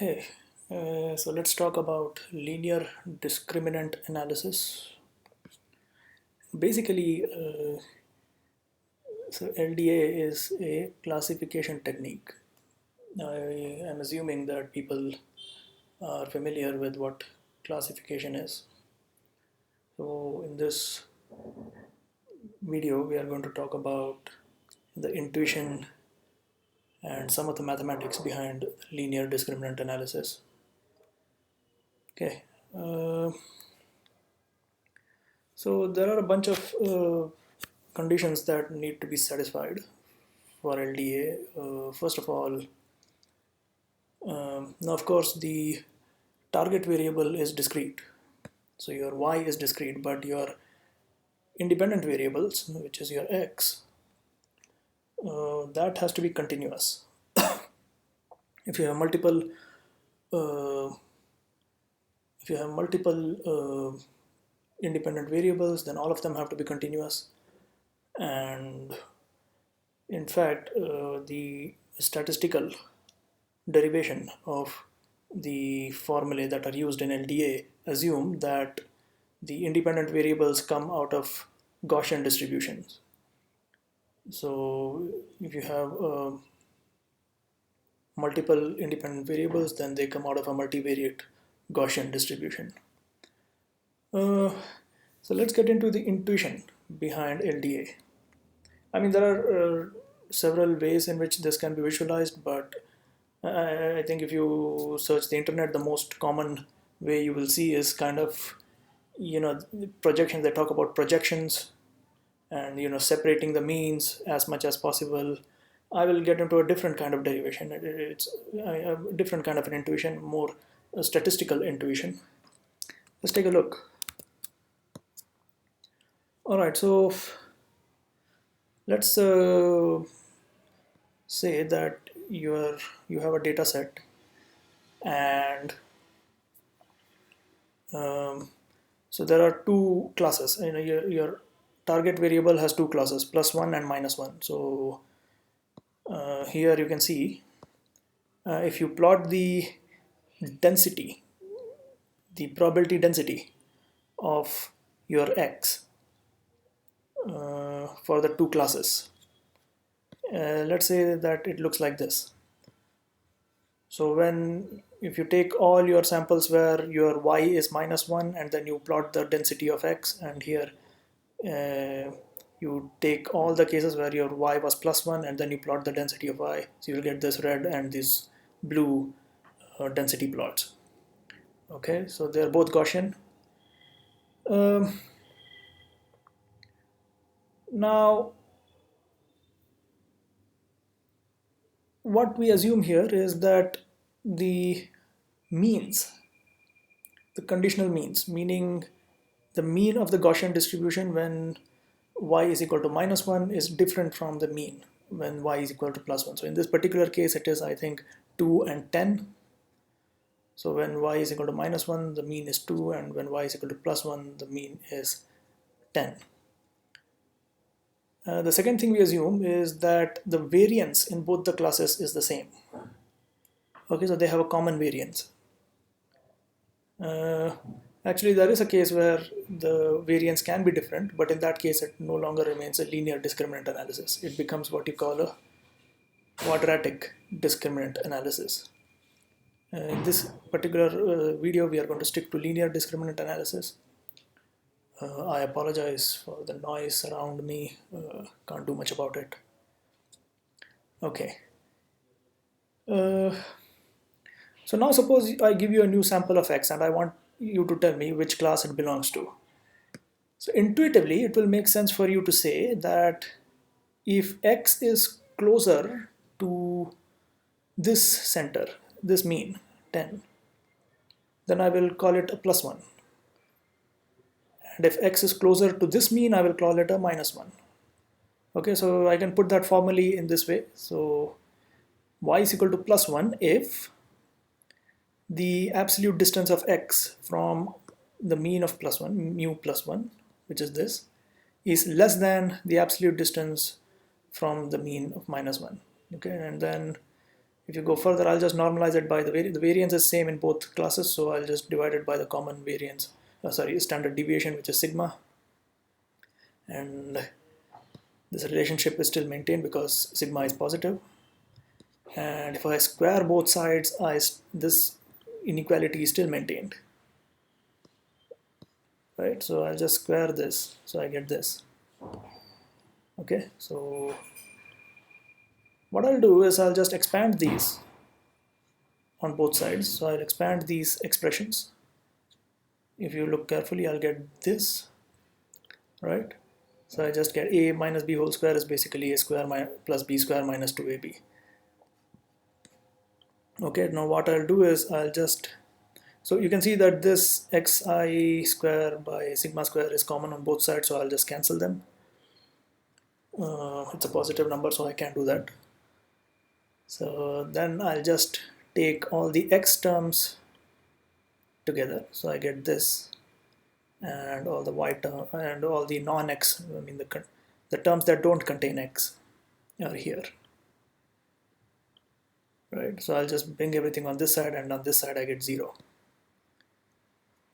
Okay, so let's talk about linear discriminant analysis. Basically, so LDA is a classification technique. I am assuming that people are familiar with what classification is. So in this video, we are going to talk about the intuition and some of the mathematics behind linear discriminant analysis. Okay. So there are a bunch of conditions that need to be satisfied for LDA. First of all, now of course the target variable is discrete. So your y is discrete, but your independent variables, which is your x, that has to be continuous. If you have multiple, uh, if you have multiple independent variables, then all of them have to be continuous. And in fact, the statistical derivation of the formulae that are used in LDA assume that the independent variables come out of Gaussian distributions. So if you have multiple independent variables, then they come out of a multivariate Gaussian distribution. So let's get into the intuition behind LDA. I mean, there are several ways in which this can be visualized, but I think if you search the internet, the most common way you will see is kind of, projections. They talk about projections and, separating the means as much as possible. I will get into a different kind of derivation. It's a different kind of an intuition, more a statistical intuition. Let's take a look. All right, so let's say that you have a data set, and so there are two classes. Your target variable has two classes, +1 and -1. So here you can see if you plot the density, the probability density of your x for the two classes. Let's say that it looks like this. So if you take all your samples where your y is -1 and then you plot the density of x, and here you take all the cases where your y was +1 and then you plot the density of y, so you'll get this red and this blue density plots. Okay, so they're both Gaussian. Now what we assume here is that the means, the conditional means, meaning the mean of the Gaussian distribution when y is equal to -1 is different from the mean when y is equal to +1. So in this particular case, it is, I think, 2 and 10. So when y is equal to -1, the mean is 2, and when y is equal to +1, the mean is 10. The second thing we assume is that the variance in both the classes is the same. Okay, so they have a common variance. Actually, there is a case where the variance can be different, but in that case, it no longer remains a linear discriminant analysis. It becomes what you call a quadratic discriminant analysis. In this particular video, we are going to stick to linear discriminant analysis. I apologize for the noise around me. Can't do much about it. Okay. So now suppose I give you a new sample of x and I want you to tell me which class it belongs to. So intuitively, it will make sense for you to say that if x is closer to this center, this mean, 10, then I will call it a +1. And if x is closer to this mean, I will call it a -1. Okay, so I can put that formally in this way. So y is equal to +1 if the absolute distance of x from the mean of +1, mu +1, which is this, is less than the absolute distance from the mean of -1. Okay, and then If you go further, I'll just normalize it by the variance is same in both classes, so I'll just divide it by the common variance, standard deviation, which is sigma, and this relationship is still maintained because sigma is positive. And if I square both sides, this inequality is still maintained, right? So I'll just square this, so I get this. Okay, so what I'll do is I'll just expand these on both sides. So I'll expand these expressions. If you look carefully, I'll get this, right? So I just get a minus b whole square is basically a square plus b square minus 2ab. Okay, now what I'll do is I'll just, so you can see that this xi square by sigma square is common on both sides, so I'll just cancel them. It's a positive number, so I can't do that. So then I'll just take all the x terms together. So I get this and all the y term and all the non-x, I mean the terms that don't contain x are here. Right, so I'll just bring everything on this side, and on this side I get 0.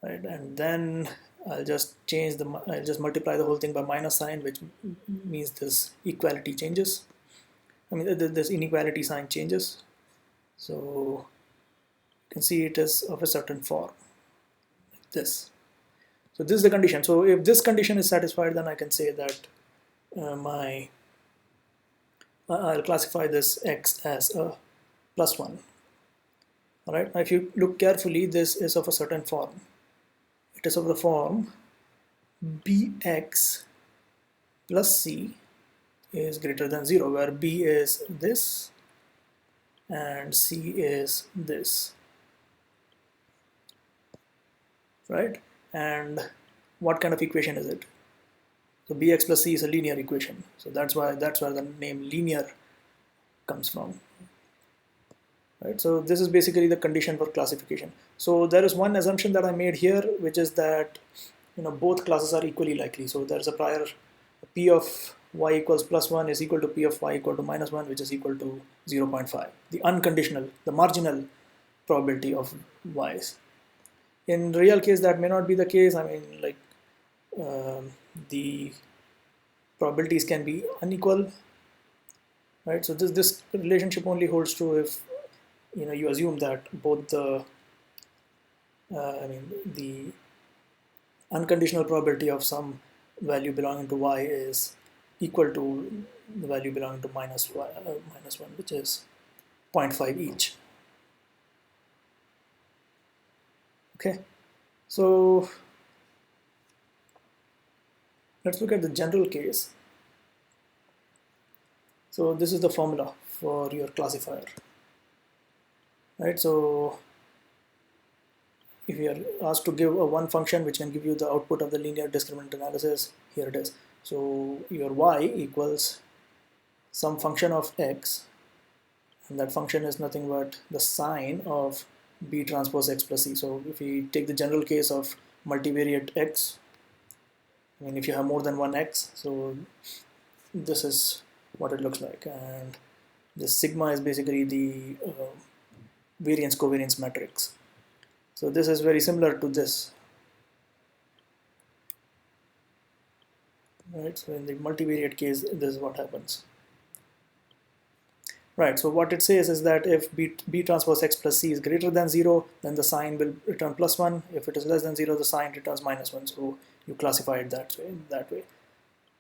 Right, and then I'll just I'll just multiply the whole thing by minus sign, which means this equality changes. I mean, this inequality sign changes. So you can see it is of a certain form, like this. So this is the condition. So if this condition is satisfied, then I can say that I'll classify this x as a +1. All right. Now, if you look carefully, this is of a certain form. It is of the form bx plus c is greater than 0, where b is this and c is this. Right? And what kind of equation is it? So bx plus c is a linear equation. So that's where the name linear comes from. Right, so this is basically the condition for classification. So there is one assumption that I made here, which is that both classes are equally likely. So there's a prior p of y equals +1 is equal to p of y equal to -1, which is equal to 0.5. The unconditional, the marginal probability of y's. In real case, that may not be the case. I mean, like the probabilities can be unequal, right? So this relationship only holds true if you assume that both the the unconditional probability of some value belonging to y is equal to the value belonging to -1, which is 0.5 each. Okay, so let's look at the general case. So this is the formula for your classifier. Right, so if you are asked to give one function which can give you the output of the linear discriminant analysis, here it is. So your y equals some function of x, and that function is nothing but the sine of b transpose x plus c. So if we take the general case of multivariate x, I mean if you have more than one x, so this is what it looks like, and this sigma is basically the variance covariance matrix. So this is very similar to this. Right, so in the multivariate case, this is what happens. Right, so what it says is that if b transpose x plus c is greater than 0, then the sign will return +1. If it is less than 0, the sign returns -1. So you classify it that way.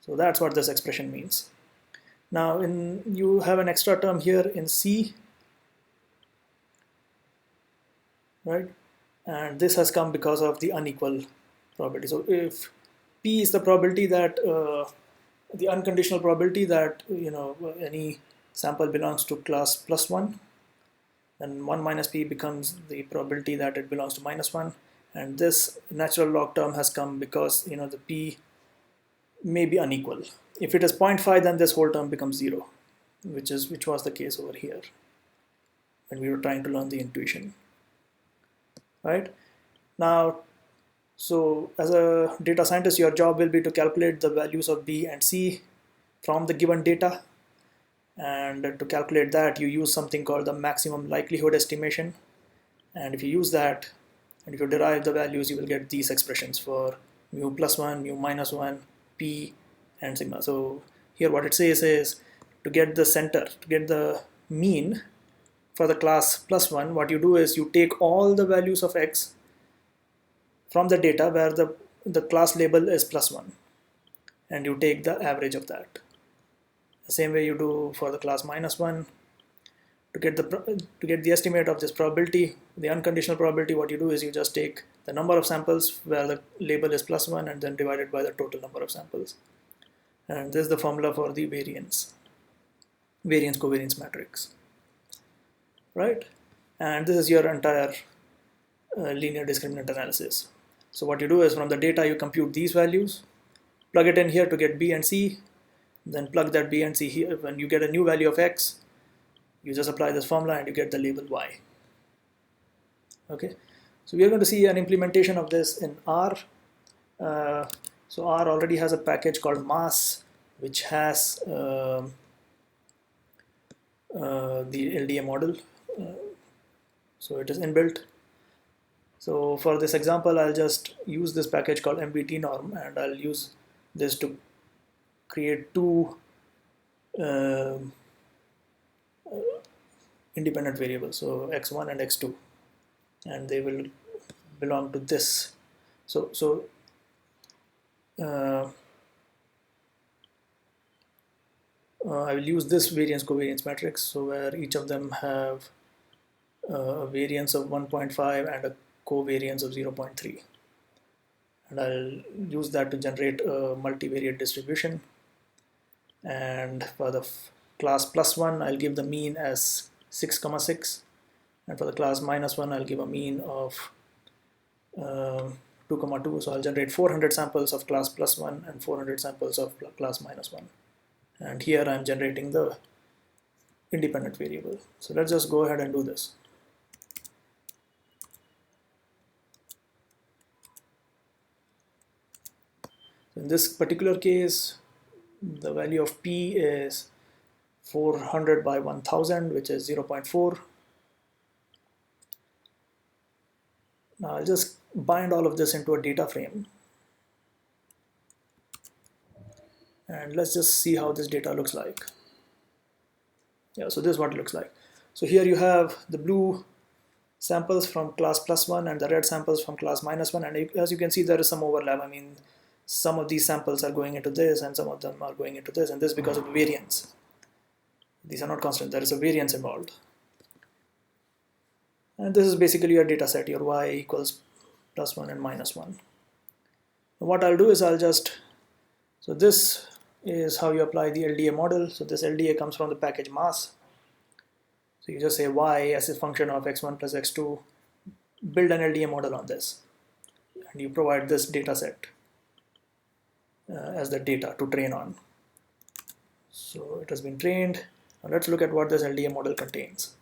So that's what this expression means. Now you have an extra term here in c, right? And this has come because of the unequal probability. So if p is the probability that the unconditional probability that any sample belongs to class +1, then 1 minus p becomes the probability that it belongs to -1, and this natural log term has come because the p may be unequal. If it is 0.5, then this whole term becomes 0, which was the case over here when we were trying to learn the intuition. Right now, so as a data scientist, your job will be to calculate the values of b and c from the given data, And to calculate that, you use something called the maximum likelihood estimation. And if you use that, and if you derive the values, you will get these expressions for mu plus 1, mu minus 1, p, and sigma. So here what it says is, to get the center, to get the mean for the class plus 1, what you do is you take all the values of x from the data where the class label is plus 1, and you take the average of that. The same way you do for the class minus 1. To get the estimate of this probability, the unconditional probability, what you do is you just take the number of samples where the label is plus 1 and then divide it by the total number of samples. And this is the formula for the variance covariance matrix, right? And this is your entire linear discriminant analysis. So what you do is, from the data you compute these values, plug it in here to get b and c, then plug that b and c here. When you get a new value of x, you just apply this formula and you get the label y. Okay, so we are going to see an implementation of this in R. So R already has a package called mass, which has the LDA model. So it is inbuilt. So for this example, I'll just use this package called MBT norm, and I'll use this to create two independent variables, so x1 and x2, and they will belong to this. So I will use this variance covariance matrix, so where each of them have a variance of 1.5 and a covariance of 0.3, and I'll use that to generate a multivariate distribution. And for the class plus 1, I'll give the mean as 6,6, and for the class minus 1, I'll give a mean of 2,2. So I'll generate 400 samples of class plus 1 and 400 samples of class minus 1. And here I'm generating the independent variable. So let's just go ahead and do this. So in this particular case, the value of p is 400 by 1000, which is 0.4. Now I'll just bind all of this into a data frame, and let's just see how this data looks like. Yeah, so this is what it looks like. So here you have the blue samples from class plus 1 and the red samples from class minus 1, and as you can see, there is some overlap. I mean, some of these samples are going into this and some of them are going into this, and this is because of the variance. These are not constant, there is a variance involved. And this is basically your data set, your y equals plus 1 and minus 1. And what I'll do is so this is how you apply the LDA model. So this LDA comes from the package mass. So you just say y as a function of x1 plus x2, build an LDA model on this, and you provide this data set as the data to train on. So it has been trained. Now let's look at what this LDA model contains.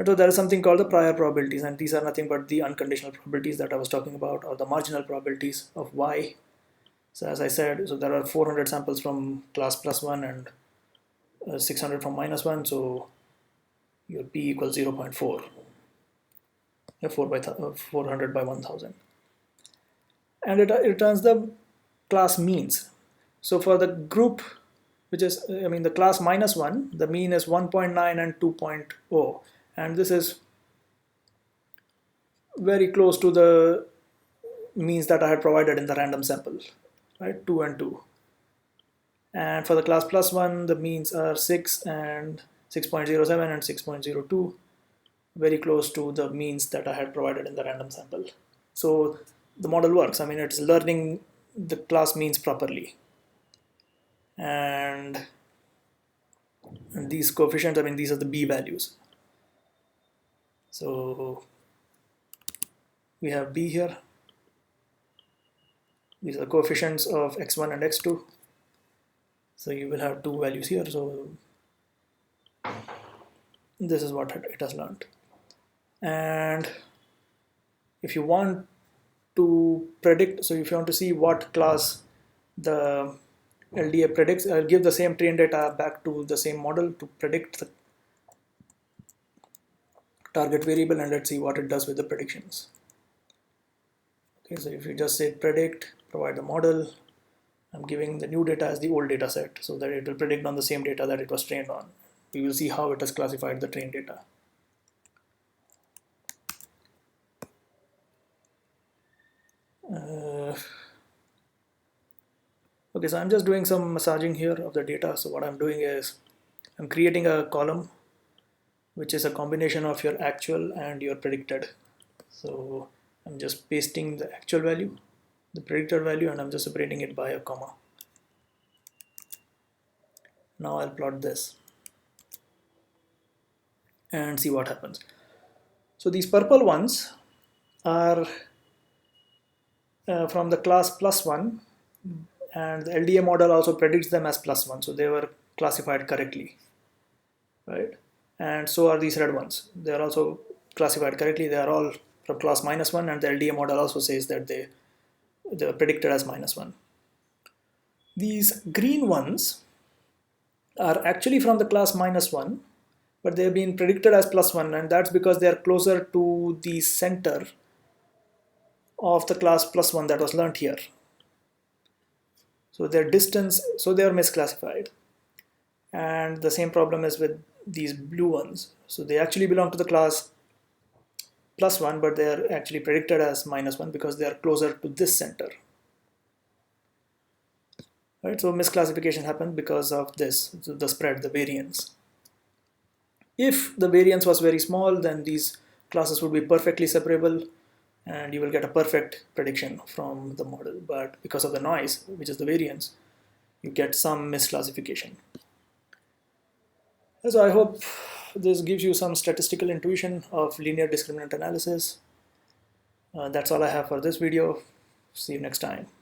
So there is something called the prior probabilities, and these are nothing but the unconditional probabilities that I was talking about, or the marginal probabilities of y. So as I said, so there are 400 samples from class plus 1 and 600 from minus 1, so your p equals 0.4, 400 by 1000. And it returns the class means. So for the group, which is, the class minus 1, the mean is 1.9 and 2.0, and this is very close to the means that I had provided in the random sample, right, 2 and 2. And for the class plus 1, the means are 6 and 6.07 and 6.02, very close to the means that I had provided in the random sample. So the model works. I mean, it's learning the class means properly. And these coefficients, these are the b values. So we have b here. These are coefficients of x1 and x2. So you will have two values here. So this is what it has learned. And if you want to predict, so if you want to see what class the LDA predicts, give the same train data back to the same model to predict the target variable, and let's see what it does with the predictions. Okay, so if you just say predict, provide the model, I'm giving the new data as the old data set so that it will predict on the same data that it was trained on. We will see how it has classified the trained data. Okay, so I'm just doing some massaging here of the data. So what I'm doing is I'm creating a column which is a combination of your actual and your predicted. So I'm just pasting the actual value, the predicted value, and I'm just separating it by a comma. Now I'll plot this and see what happens. So these purple ones are from the class +1, and the LDA model also predicts them as +1, so they were classified correctly, right? And so are these red ones. They are also classified correctly. They are all from class -1, and the LDA model also says that they're predicted as -1. These green ones are actually from the class -1, but they've been predicted as +1, and that's because they are closer to the center of the class +1 that was learned here. So their distance, so they are misclassified. And the same problem is with these blue ones. So they actually belong to the class +1, but they are actually predicted as -1 because they are closer to this center. Right, so misclassification happened because of this, the spread, the variance. If the variance was very small, then these classes would be perfectly separable and you will get a perfect prediction from the model. But because of the noise, which is the variance, you get some misclassification. So I hope this gives you some statistical intuition of linear discriminant analysis. That's all I have for this video. See you next time.